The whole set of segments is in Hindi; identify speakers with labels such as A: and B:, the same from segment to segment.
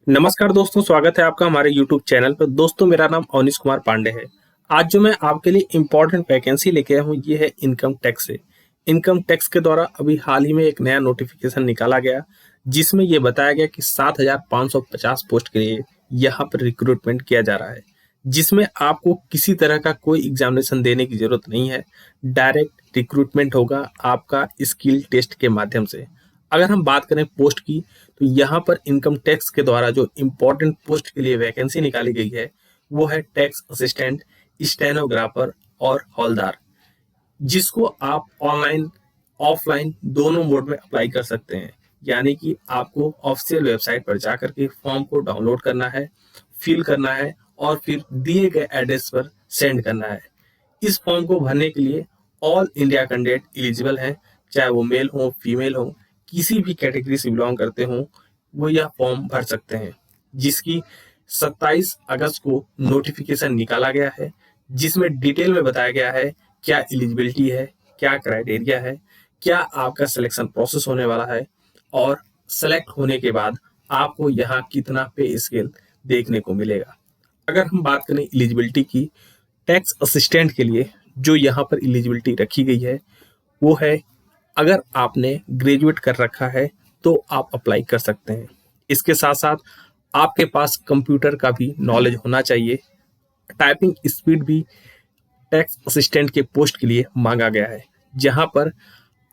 A: नमस्कार दोस्तों, स्वागत है आपका हमारे YouTube चैनल पर। दोस्तों, मेरा नाम अवनीश कुमार पांडे है। आज जो मैं आपके लिए इम्पोर्टेंट वैकेंसी लेके आया हूँ ये है इनकम टैक्स से। इनकम टैक्स के द्वारा अभी हाल ही में एक नया नोटिफिकेशन निकाला गया, जिसमें ये बताया गया कि 7,550 पोस्ट के लिए यहाँ पर रिक्रूटमेंट किया जा रहा है, जिसमें आपको किसी तरह का कोई एग्जामिनेशन देने की जरूरत नहीं है। डायरेक्ट रिक्रूटमेंट होगा आपका स्किल टेस्ट के माध्यम से। अगर हम बात करें पोस्ट की, तो यहाँ पर इनकम टैक्स के द्वारा जो इम्पोर्टेंट पोस्ट के लिए वैकेंसी निकाली गई है वो है टैक्स असिस्टेंट, स्टेनोग्राफर और हौलदार, जिसको आप ऑनलाइन ऑफलाइन दोनों मोड में अप्लाई कर सकते हैं। यानी कि आपको ऑफिशियल वेबसाइट पर जाकर के फॉर्म को डाउनलोड करना है, फिल करना है और फिर दिए गए एड्रेस पर सेंड करना है। इस फॉर्म को भरने के लिए ऑल इंडिया कैंडिडेट एलिजिबल हैं, चाहे वो मेल हो फीमेल हो, किसी भी कैटेगरी से बिलोंग करते हो, वो यह फॉर्म भर सकते हैं। जिसकी 27 अगस्त को नोटिफिकेशन निकाला गया है, जिसमें डिटेल में बताया गया है क्या एलिजिबिलिटी है, क्या क्राइटेरिया है, क्या आपका सिलेक्शन प्रोसेस होने वाला है और सेलेक्ट होने के बाद आपको यहाँ कितना पे स्केल देखने को मिलेगा। अगर हम बात करें एलिजिबिलिटी की, टैक्स असिस्टेंट के लिए जो यहाँ पर एलिजिबिलिटी रखी गई है वो है, अगर आपने ग्रेजुएट कर रखा है तो आप अप्लाई कर सकते हैं। इसके साथ साथ आपके पास कंप्यूटर का भी नॉलेज होना चाहिए। टाइपिंग स्पीड भी टैक्स असिस्टेंट के पोस्ट के लिए मांगा गया है, जहां पर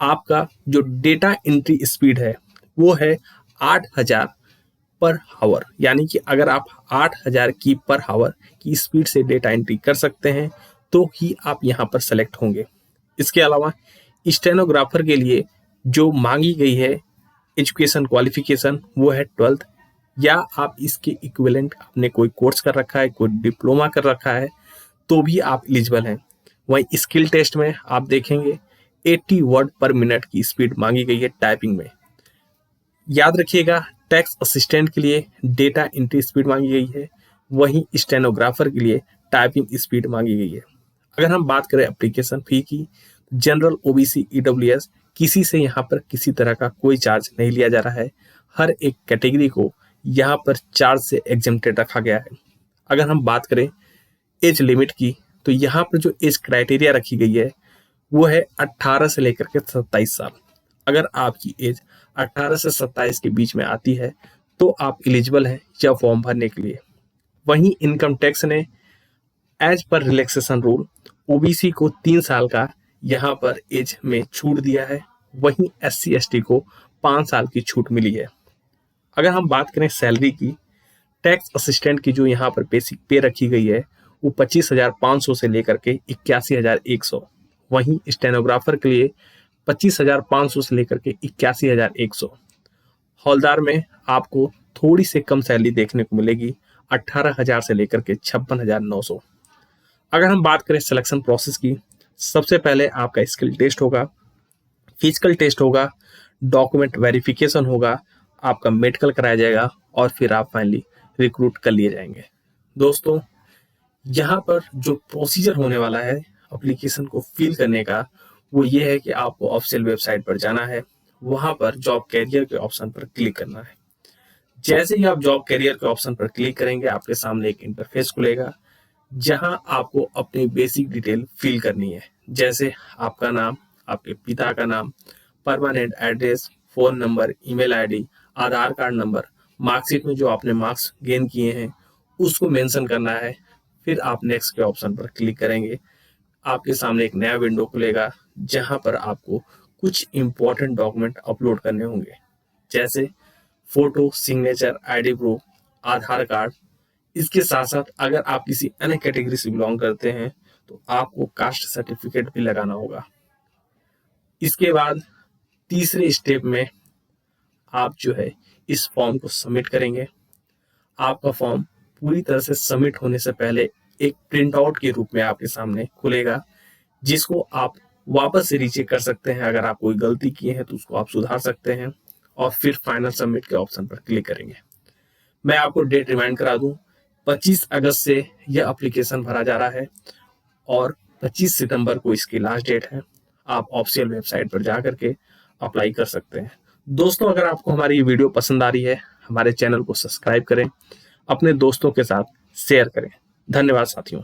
A: आपका जो डेटा एंट्री स्पीड है वो है 8,000 पर हावर। यानी कि अगर आप 8,000 की पर हावर की स्पीड से डेटा एंट्री कर सकते हैं तो ही आप यहाँ पर सेलेक्ट होंगे। इसके अलावा स्टेनोग्राफर के लिए जो मांगी गई है एजुकेशन क्वालिफिकेशन वो है 12th, या आप इसके इक्विवेलेंट आपने कोई कोर्स कर रखा है, कोई डिप्लोमा कर रखा है तो भी आप एलिजिबल हैं। वहीं स्किल टेस्ट में आप देखेंगे 80 वर्ड पर मिनट की स्पीड मांगी गई है टाइपिंग में। याद रखिएगा, टैक्स असिस्टेंट के लिए डेटा एंट्री स्पीड मांगी गई है, वहीं स्टेनोग्राफर के लिए टाइपिंग स्पीड मांगी गई है। अगर हम बात करें एप्लीकेशन फी की, जनरल, ओबीसी, ईडब्ल्यूएस किसी से यहाँ पर किसी तरह का कोई चार्ज नहीं लिया जा रहा है। हर एक कैटेगरी को यहाँ पर चार्ज से एग्जेम्प्टेड रखा गया है। अगर हम बात करें एज लिमिट की, तो यहाँ पर जो एज क्राइटेरिया रखी गई है वो है 18 से लेकर के 27 साल। अगर आपकी एज 18 से 27 के बीच में आती है तो आप एलिजिबल हैं यह फॉर्म भरने के लिए। वहीं इनकम टैक्स ने एज पर रिलैक्सेशन रूल ओबीसी को 3 साल का यहाँ पर एज में छूट दिया है, वहीं SC ST को 5 साल की छूट मिली है। अगर हम बात करें सैलरी की, टैक्स असिस्टेंट की जो यहाँ पर बेसिक पे रखी गई है वो 25,500 से लेकर के 81,100, वहीं स्टेनोग्राफर के लिए 25,500 से लेकर के 81,100। हौलदार में आपको थोड़ी से कम सैलरी देखने को मिलेगी, 18,000 से लेकर के 56,900। अगर हम बात करें सिलेक्शन प्रोसेस की, सबसे पहले आपका स्किल टेस्ट होगा, फिजिकल टेस्ट होगा, डॉक्यूमेंट वेरिफिकेशन होगा, आपका मेडिकल कराया जाएगा और फिर आप फाइनली रिक्रूट कर लिए जाएंगे। दोस्तों, यहाँ पर जो प्रोसीजर होने वाला है एप्लीकेशन को फिल करने का वो ये है कि आपको ऑफिशियल वेबसाइट पर जाना है, वहां पर जॉब कैरियर के ऑप्शन पर क्लिक करना है। जैसे ही आप जॉब कैरियर के ऑप्शन पर क्लिक करेंगे आपके सामने एक इंटरफेस खुलेगा, जहां आपको अपनी बेसिक डिटेल फिल करनी है, जैसे आपका नाम, आपके पिता का नाम, permanent address, phone number, email ID, Aadhaar card number, marksheet में जो आपने मार्क्स गेन किए हैं उसको मेंशन करना है। फिर आप नेक्स्ट के ऑप्शन पर क्लिक करेंगे, आपके सामने एक नया विंडो खुलेगा जहां पर आपको कुछ इंपॉर्टेंट डॉक्यूमेंट अपलोड करने होंगे, जैसे फोटो, सिग्नेचर, आईडी प्रूफ, आधार कार्ड। इसके साथ साथ अगर आप किसी अन्य कैटेगरी से बिलोंग करते हैं तो आपको कास्ट सर्टिफिकेट भी लगाना होगा। इसके बाद तीसरे स्टेप में आप जो है इस फॉर्म को सबमिट करेंगे। आपका फॉर्म पूरी तरह से सबमिट होने से पहले एक प्रिंट आउट के रूप में आपके सामने खुलेगा, जिसको आप वापस से रीचेक कर सकते हैं। अगर आप कोई गलती किए हैं तो उसको आप सुधार सकते हैं और फिर फाइनल सबमिट के ऑप्शन पर क्लिक करेंगे। मैं आपको डेट रिमाइंड करा दूं, 25 अगस्त से यह एप्लीकेशन भरा जा रहा है और 25 सितंबर को इसकी लास्ट डेट है। आप ऑफिशियल वेबसाइट पर जा करके अप्लाई कर सकते हैं। दोस्तों, अगर आपको हमारी ये वीडियो पसंद आ रही है, हमारे चैनल को सब्सक्राइब करें, अपने दोस्तों के साथ शेयर करें। धन्यवाद साथियों।